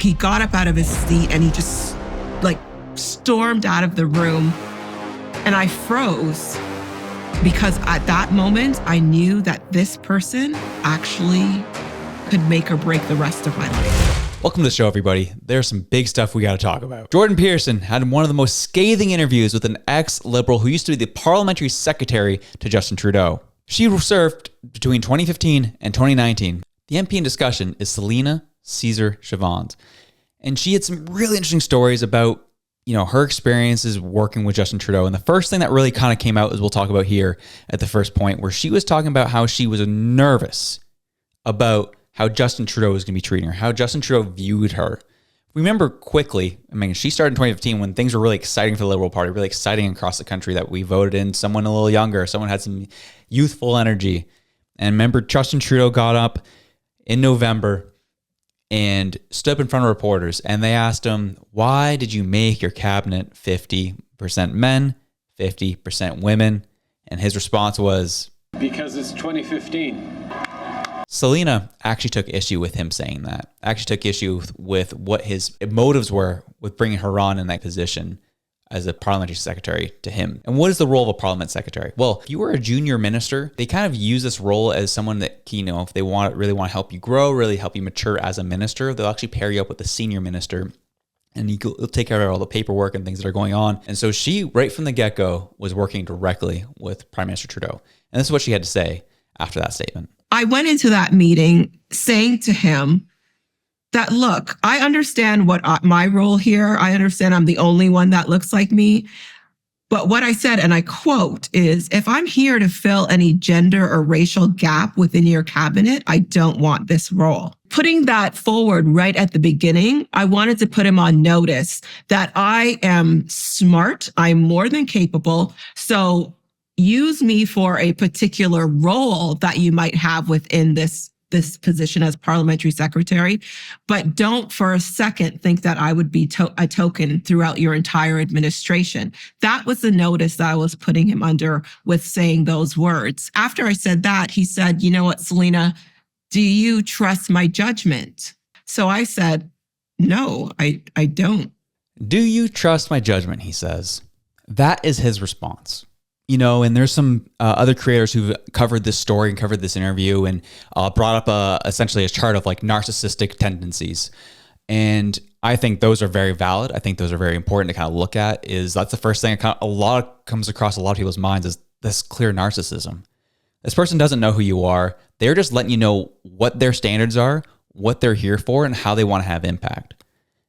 he got up out of his seat and he just like stormed out of the room. And I froze because at that moment, I knew that this person actually could make or break the rest of my life. Welcome to the show, everybody. There's some big stuff we got to talk about. Jordan Peterson had one of the most scathing interviews with an ex-Liberal who used to be the parliamentary secretary to Justin Trudeau. She served between 2015 and 2019. The MP in discussion is Selina Caesar-Chavannes. And she had some really interesting stories about, her experiences working with Justin Trudeau. And the first thing that really kind of came out is we'll talk about here at the first point, where she was talking about how she was nervous about how Justin Trudeau was going to be treating her, how Justin Trudeau viewed her. Remember quickly, she started in 2015 when things were really exciting for the Liberal Party, really exciting across the country, that we voted in someone a little younger, someone had some youthful energy. And remember, Justin Trudeau got up in November and stood up in front of reporters, and they asked him, why did you make your cabinet 50% men, 50% women? And his response was, because it's 2015. Selina actually took issue with him saying that, actually took issue with what his motives were with bringing her on in that position as a parliamentary secretary to him. And what is the role of a parliament secretary? Well, if you were a junior minister, they kind of use this role as someone that, if they really want to help you grow, really help you mature as a minister, they'll actually pair you up with a senior minister, and you'll take care of all the paperwork and things that are going on. And so she, right from the get-go, was working directly with Prime Minister Trudeau. And this is what she had to say after that statement. I went into that meeting saying to him that, look, I understand what my role here. I understand I'm the only one that looks like me. But what I said, and I quote, is, if I'm here to fill any gender or racial gap within your cabinet, I don't want this role. Putting that forward right at the beginning, I wanted to put him on notice that I am smart. I'm more than capable. So use me for a particular role that you might have within this position as parliamentary secretary, but don't for a second think that I would be a token throughout your entire administration. That was the notice that I was putting him under with saying those words. After I said that, he said, you know what, Selina, do you trust my judgment? So I said, no, I don't. Do you trust my judgment? He says. That is his response. And there's some other creators who've covered this story and covered this interview and brought up essentially a chart of like narcissistic tendencies. And I think those are very valid. I think those are very important to kind of look at. That's the first thing that comes across a lot of people's minds is this clear narcissism. This person doesn't know who you are. They're just letting you know what their standards are, what they're here for, and how they want to have impact.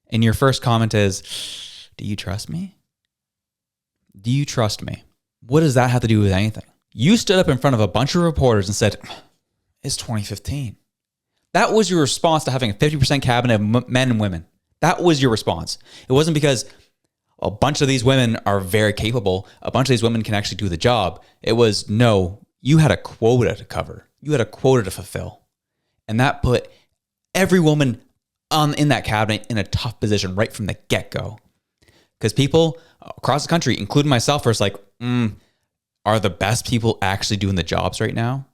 And your first comment is, do you trust me? Do you trust me? What does that have to do with anything? You stood up in front of a bunch of reporters and said, it's 2015. That was your response to having a 50% cabinet of men and women. That was your response. It wasn't because a bunch of these women are very capable. A bunch of these women can actually do the job. It was, no, you had a quota to cover. You had a quota to fulfill. And that put every woman in that cabinet in a tough position right from the get-go. Because people across the country, including myself, are like, are the best people actually doing the jobs right now?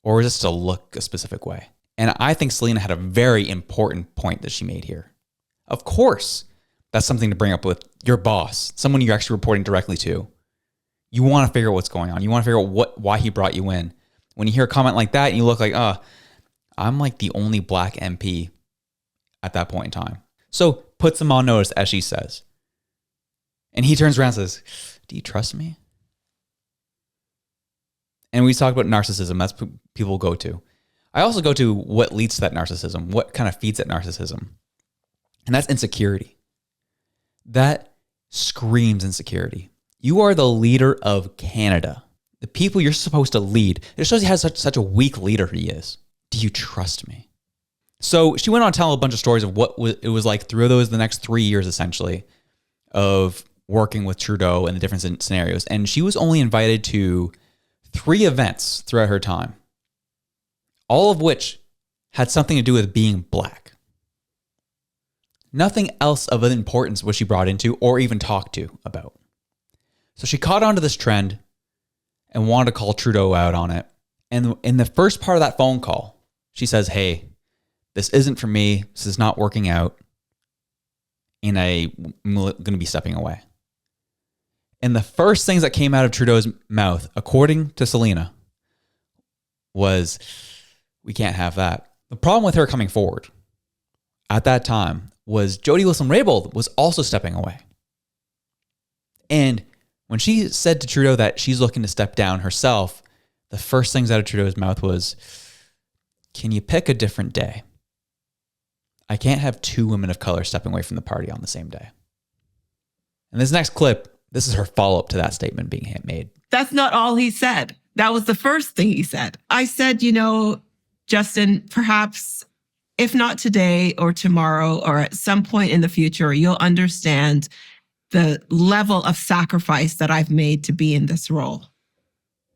Or is this to look a specific way? And I think Selina had a very important point that she made here. Of course, that's something to bring up with your boss, someone you're actually reporting directly to. You want to figure out what's going on. You want to figure out why he brought you in. When you hear a comment like that and you look like, I'm like the only black MP at that point in time. So puts him on notice, as she says. And he turns around and says, do you trust me? And we talk about narcissism. That's what people go to. I also go to what leads to that narcissism, what kind of feeds that narcissism. And that's insecurity. That screams insecurity. You are the leader of Canada. The people you're supposed to lead. It shows you how such a weak leader he is. Do you trust me? So she went on to tell a bunch of stories of what it was like through the next 3 years, essentially, of working with Trudeau in the different scenarios. And she was only invited to 3 events throughout her time, all of which had something to do with being black. Nothing else of importance was she brought into or even talked to about. So she caught on to this trend and wanted to call Trudeau out on it. And in the first part of that phone call, she says, hey, this isn't for me. This is not working out. and I'm going to be stepping away. And the first things that came out of Trudeau's mouth, according to Selena, was, we can't have that. The problem with her coming forward at that time was Jody Wilson-Raybould was also stepping away. And when she said to Trudeau that she's looking to step down herself, the first things out of Trudeau's mouth was, can you pick a different day? I can't have two women of color stepping away from the party on the same day. And this next clip, this is her follow-up to that statement being made. That's not all he said. That was the first thing he said. I said, Justin, perhaps if not today or tomorrow or at some point in the future, you'll understand the level of sacrifice that I've made to be in this role.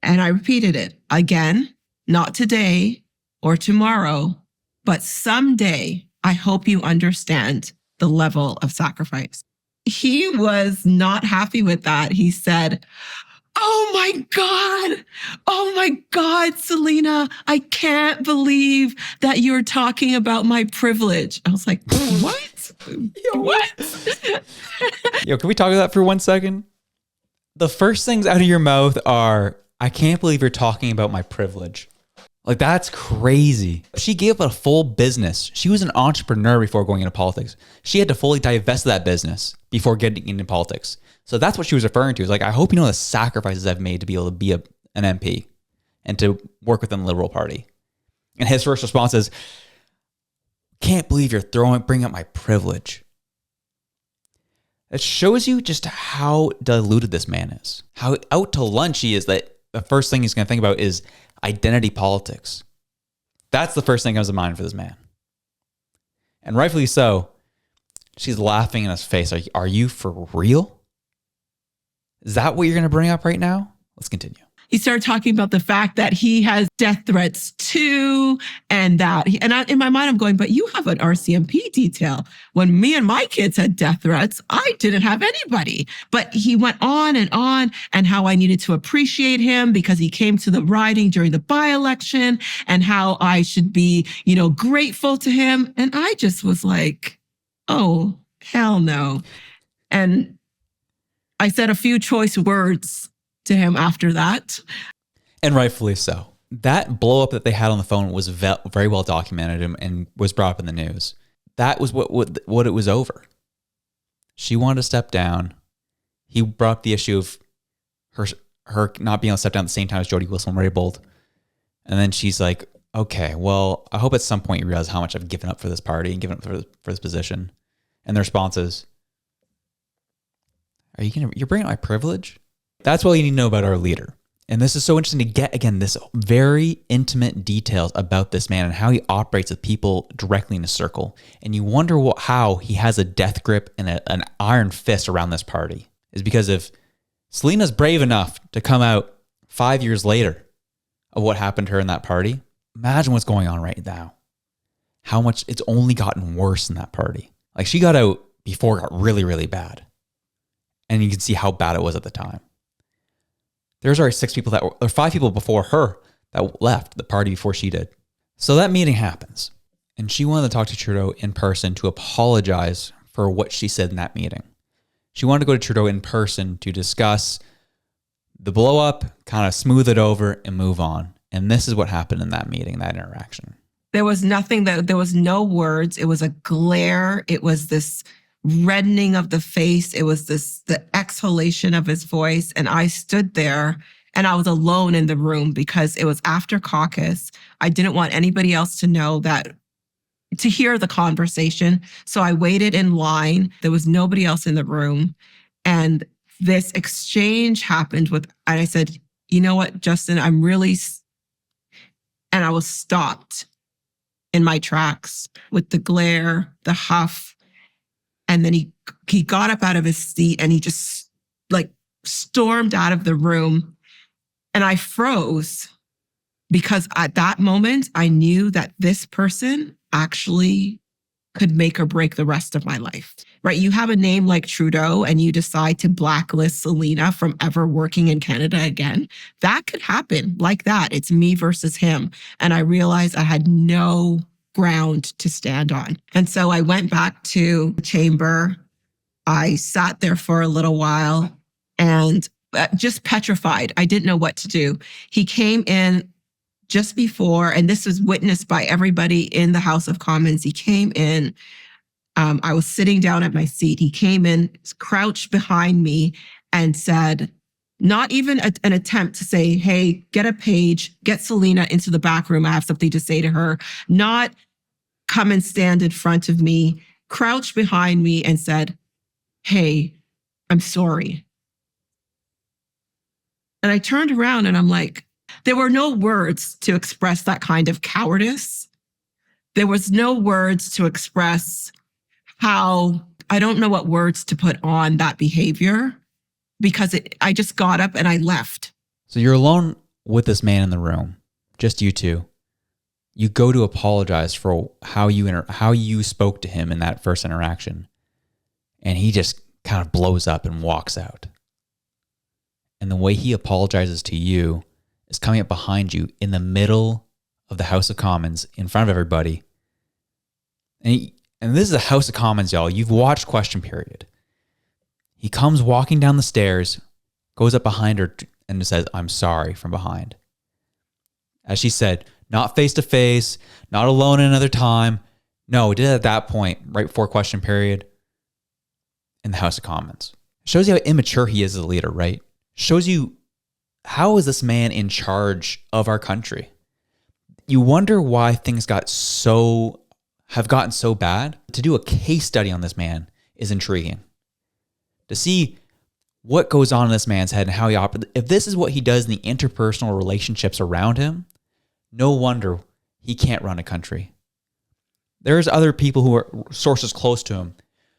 And I repeated it again, not today or tomorrow, but someday I hope you understand the level of sacrifice. He was not happy with that. He said, oh my God, Selena, I can't believe that you're talking about my privilege. I was like, what? What? Yo, can we talk about that for 1 second? The first things out of your mouth are, I can't believe you're talking about my privilege. Like, that's crazy. She gave up a full business. She was an entrepreneur before going into politics. She had to fully divest of that business before getting into politics. So that's what she was referring to. It's like, I hope you know the sacrifices I've made to be able to be an MP and to work within the Liberal Party. And his first response is, can't believe you're bringing up my privilege. It shows you just how diluted this man is. How out to lunch he is, that the first thing he's going to think about is identity politics. That's the first thing that comes to mind for this man. And rightfully so. She's laughing in his face. Are you for real? Is that what you're going to bring up right now? Let's continue. He started talking about the fact that he has death threats too, and in my mind, I'm going, but you have an RCMP detail. When me and my kids had death threats, I didn't have anybody. But he went on, and how I needed to appreciate him because he came to the riding during the by-election, and how I should be, grateful to him. And I just was like, oh, hell no. And I said a few choice words to him after that. And rightfully so. That blow up that they had on the phone was very well documented and was brought up in the news. That was what it was over. She wanted to step down. He brought up the issue of her not being able to step down at the same time as Jody Wilson-Raybould. And then she's like, okay, well, I hope at some point you realize how much I've given up for this party and given up for this position. And the response is, you're bringing up my privilege? That's what you need to know about our leader. And this is so interesting to get, again, this very intimate details about this man and how he operates with people directly in his circle. And you wonder how he has a death grip and an iron fist around this party. Is because if Selena's brave enough to come out 5 years later of what happened to her in that party, imagine what's going on right now. How much it's only gotten worse in that party. Like, she got out before it got really, really bad. And you can see how bad it was at the time. There's already 5 people before her that left the party before she did. So that meeting happens. And she wanted to talk to Trudeau in person to apologize for what she said in that meeting. She wanted to go to Trudeau in person to discuss the blow up, kind of smooth it over and move on. And this is what happened in that meeting, that interaction. There was there was no words. It was a glare. It was this reddening of the face. It was the exhalation of his voice. And I stood there and I was alone in the room because it was after caucus. I didn't want anybody else to hear the conversation. So I waited in line. There was nobody else in the room. And this exchange happened and I said, you know what, Justin, and I was stopped in my tracks with the glare, the huff. And then he got up out of his seat and he just stormed out of the room. And I froze because at that moment, I knew that this person actually could make or break the rest of my life, right? You have a name like Trudeau and you decide to blacklist Selena from ever working in Canada again. That could happen like that. It's me versus him. And I realized I had no ground to stand on. And so I went back to the chamber I sat there for a little while and just petrified. I didn't know what to do. He came in just before, and this was witnessed by everybody in the House of Commons. He came in. I was sitting down at my seat. He came in, crouched behind me, and said, not even an attempt to say, hey, get a page, get Selena into the back room. I have something to say to her. Not come and stand in front of me, crouched behind me and said, hey, I'm sorry. And I turned around and I'm like, there were no words to express that kind of cowardice. There was no words to express how, I don't know what words to put on that behavior, because I just got up and I left. So you're alone with this man in the room, just you two. You go to apologize for how you spoke to him in that first interaction. And he just kind of blows up and walks out. And the way he apologizes to you is coming up behind you in the middle of the House of Commons in front of everybody. And this is the House of Commons, y'all. You've watched Question Period. He comes walking down the stairs, goes up behind her and says, I'm sorry, from behind. As she said, not face to face, not alone in another time. No, he did it at that point, right before Question Period in the House of Commons. It shows you how immature he is as a leader, right? Shows you, how is this man in charge of our country? You wonder why things have gotten so bad. To do a case study on this man is intriguing. To see what goes on in this man's head and how he operates. If this is what he does in the interpersonal relationships around him, no wonder he can't run a country. There's other people who are sources close to him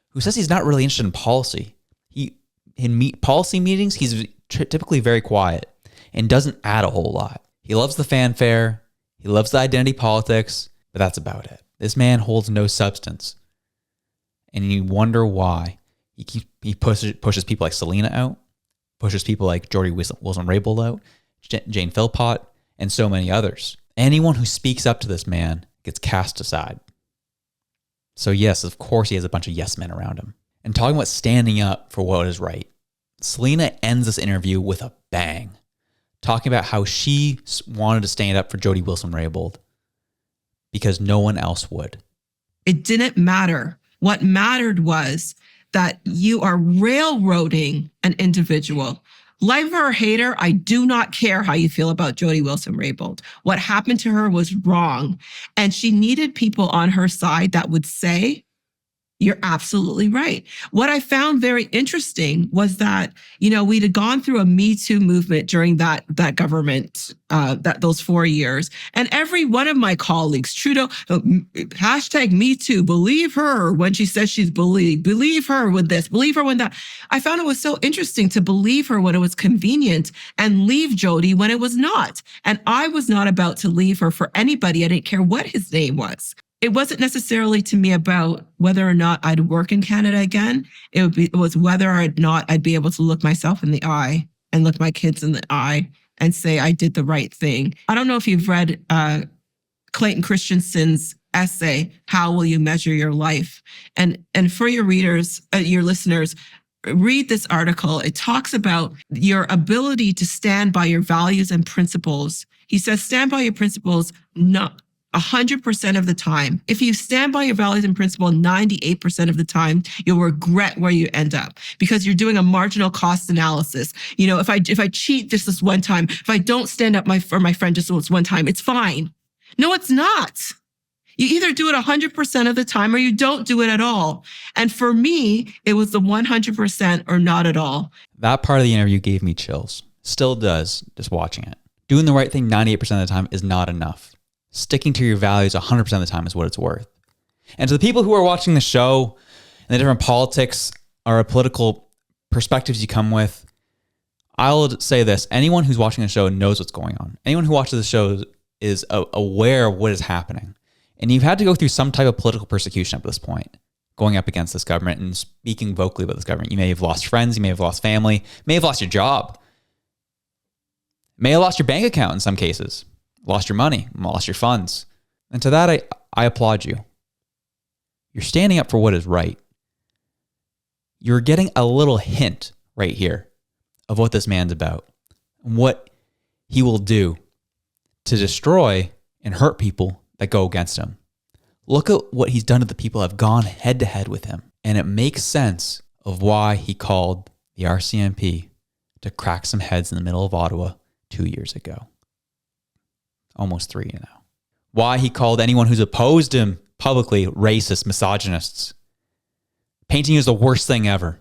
who says he's not really interested in policy. In policy meetings, he's typically very quiet and doesn't add a whole lot. He loves the fanfare. He loves the identity politics, but that's about it. This man holds no substance. And you wonder why. He pushes people like Selena out, pushes people like Jody Wilson-Raybould out, Jane Philpott, and so many others. Anyone who speaks up to this man gets cast aside. So yes, of course he has a bunch of yes men around him. And talking about standing up for what is right, Selena ends this interview with a bang, talking about how she wanted to stand up for Jody Wilson-Raybould because no one else would. It didn't matter. What mattered was that you are railroading an individual. Like her or hate her, I do not care how you feel about Jody Wilson-Raybould. What happened to her was wrong. And she needed people on her side that would say, you're absolutely right. What I found very interesting was that, we'd had gone through a Me Too movement during that government, those 4 years. And every one of my colleagues, Trudeau, hashtag Me Too, believe her when she says she's believe her with this, believe her when that. I found it was so interesting to believe her when it was convenient and leave Jody when it was not. And I was not about to leave her for anybody. I didn't care what his name was. It wasn't necessarily to me about whether or not I'd work in Canada again. It was whether or not I'd be able to look myself in the eye and look my kids in the eye and say I did the right thing. I don't know if you've read Clayton Christensen's essay, How Will You Measure Your Life? And for your readers, your listeners, read this article. It talks about your ability to stand by your values and principles. He says, stand by your principles, not 100% of the time. If you stand by your values and principle 98% of the time, you'll regret where you end up because you're doing a marginal cost analysis. If I cheat just this one time, if I don't stand up for my friend just this one time, it's fine. No, it's not. You either do it 100% of the time or you don't do it at all. And for me, it was the 100% or not at all. That part of the interview gave me chills. Still does, just watching it. Doing the right thing 98% of the time is not enough. Sticking to your values 100% of the time is what it's worth. And to the people who are watching the show and the different politics or political perspectives you come with, I'll say this. Anyone who's watching the show knows what's going on. Anyone who watches the show is aware of what is happening. And you've had to go through some type of political persecution up to this point, going up against this government and speaking vocally about this government. You may have lost friends. You may have lost family. You may have lost your job. You may have lost your bank account in some cases. Lost your money, lost your funds. And to that, I applaud you. You're standing up for what is right. you're getting a little hint right here of what this man's about, what he will do to destroy and hurt people that go against him. Look at what he's done to the people that have gone head to head with him. And it makes sense of why he called the RCMP to crack some heads in the middle of Ottawa 2 years ago. Almost 3 now. Why he called anyone who's opposed him publicly racist, misogynists, painting you as the worst thing ever.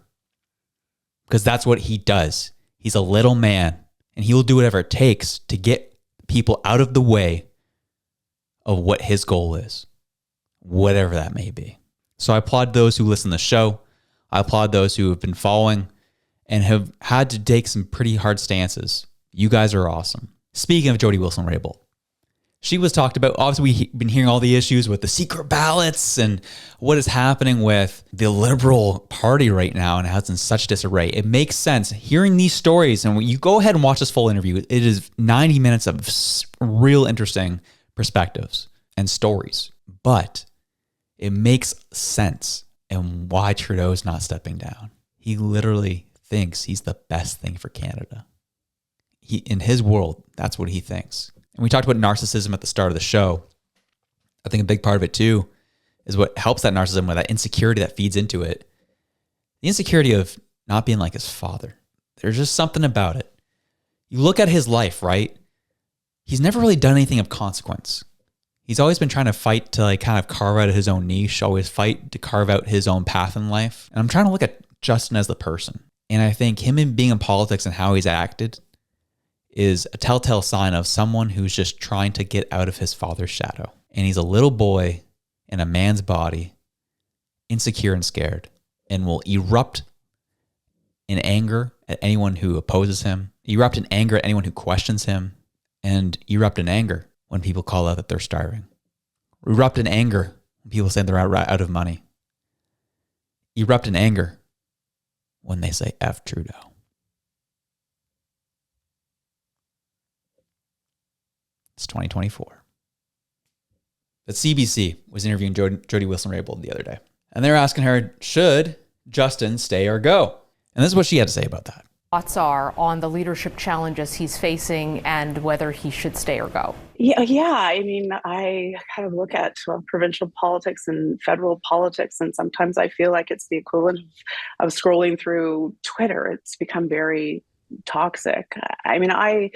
Because that's what he does. He's a little man, and he will do whatever it takes to get people out of the way of what his goal is, whatever that may be. So I applaud those who listen to the show. I applaud those who have been following and have had to take some pretty hard stances. You guys are awesome. Speaking of Jody Wilson-Raybould, she was talked about. Obviously, we've been hearing all the issues with the secret ballots and what is happening with the Liberal Party right now and how it's in such disarray. It makes sense hearing these stories. And when you go ahead and watch this full interview, it is 90 minutes of real interesting perspectives and stories. But it makes sense and why Trudeau's not stepping down. He literally thinks he's the best thing for Canada. In his world, that's what he thinks. And we talked about narcissism at the start of the show. I think a big part of it too is what helps that narcissism with that insecurity that feeds into it. The insecurity of not being like his father. There's just something about it. You look at his life, right? He's never really done anything of consequence. He's always been trying to fight to like kind of carve out his own niche, always fight to carve out his own path in life. And I'm trying to look at Justin as the person. And I think him in being in politics and how he's acted is a telltale sign of someone who's just trying to get out of his father's shadow. And he's a little boy in a man's body, insecure and scared, and will erupt in anger at anyone who opposes him, erupt in anger at anyone who questions him, and erupt in anger when people call out that they're starving. Erupt in anger when people say they're out of money. Erupt in anger when they say F Trudeau. It's 2024. But CBC was interviewing Jody Wilson-Raybould the other day. And they're asking her, should Justin stay or go? And this is what she had to say about that. Thoughts are on the leadership challenges he's facing and whether he should stay or go. Yeah. I mean, I kind of look at provincial politics and federal politics, and sometimes I feel like it's the equivalent of scrolling through Twitter. It's become very toxic. I mean, I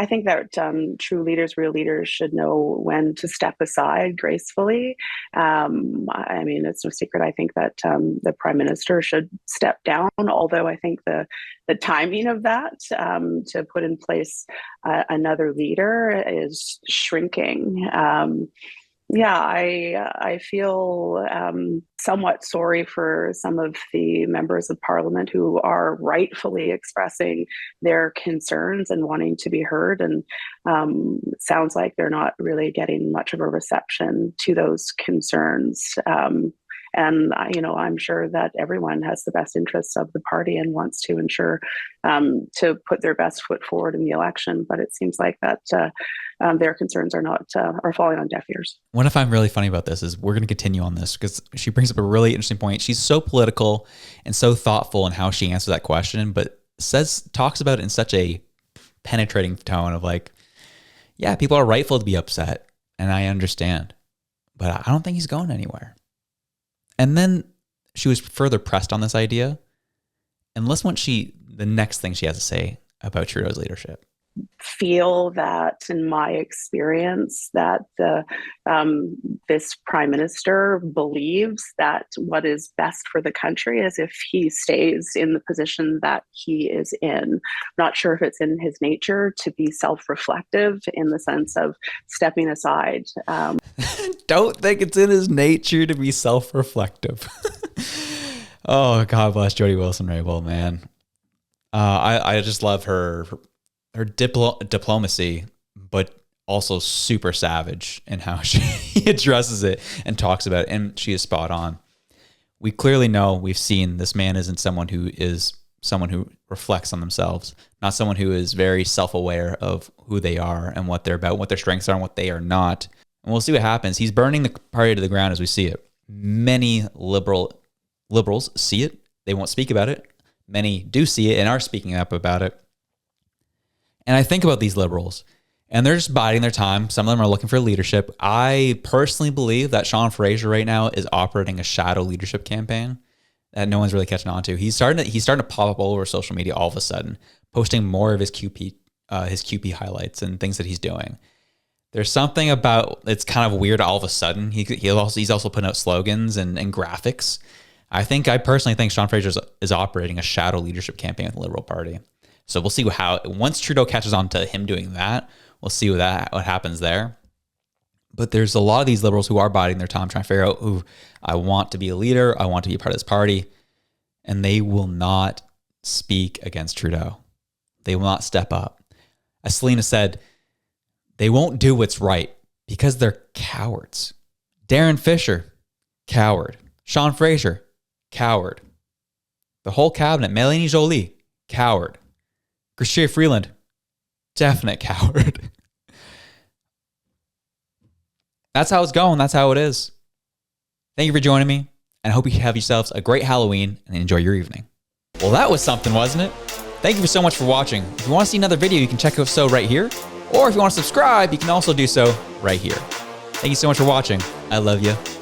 think that true leaders, real leaders should know when to step aside gracefully. I mean, it's no secret. I think that the Prime Minister should step down, although I think the timing of that to put in place another leader is shrinking. I feel somewhat sorry for some of the members of Parliament who are rightfully expressing their concerns and wanting to be heard. And it sounds like they're not really getting much of a reception to those concerns. And, I'm sure that everyone has the best interests of the party and wants to ensure to put their best foot forward in the election. But it seems like that their concerns are falling on deaf ears. What I find really funny about this is we're going to continue on this because she brings up a really interesting point. She's so political and so thoughtful in how she answers that question, but talks about it in such a penetrating tone of like, yeah, people are rightful to be upset, and I understand, but I don't think he's going anywhere. And then she was further pressed on this idea. And listen what the next thing she has to say about Trudeau's leadership. Feel that, in my experience, that this Prime Minister believes that what is best for the country is if he stays in the position that he is in. Not sure if it's in his nature to be self-reflective in the sense of stepping aside. Don't think it's in his nature to be self-reflective. Oh, God bless Jody Wilson-Raybould, man. I just love her diplomacy, but also super savage in how she addresses it and talks about it. And she is spot on. We clearly know, we've seen this man isn't someone who reflects on themselves, not someone who is very self-aware of who they are and what they're about, what their strengths are and what they are not. And we'll see what happens. He's burning the party to the ground as we see it. Many liberals see it They won't speak about it. Many do see it and are speaking up about it. And I think about these liberals, and they're just biding their time. Some of them are looking for leadership. I personally believe that Sean Fraser right now is operating a shadow leadership campaign that no one's really catching on to. He's starting to pop up all over social media all of a sudden, posting more of his QP highlights and things that he's doing. There's something about it's kind of weird all of a sudden. He's also putting out slogans and graphics. I personally think Sean Fraser is operating a shadow leadership campaign with the Liberal Party. So we'll see once Trudeau catches on to him doing that, we'll see what happens there. But there's a lot of these liberals who are biding their time, trying to figure out, ooh, I want to be a leader. I want to be a part of this party. And they will not speak against Trudeau. They will not step up. As Selena said, they won't do what's right because they're cowards. Darren Fisher, coward. Sean Fraser, coward. The whole cabinet, Mélanie Joly, coward. Chrystia Freeland, definite coward. That's how it's going. That's how it is. Thank you for joining me, and I hope you have yourselves a great Halloween and enjoy your evening. Well, that was something, wasn't it? Thank you so much for watching. If you want to see another video, you can check out right here. Or if you want to subscribe, you can also do so right here. Thank you so much for watching. I love you.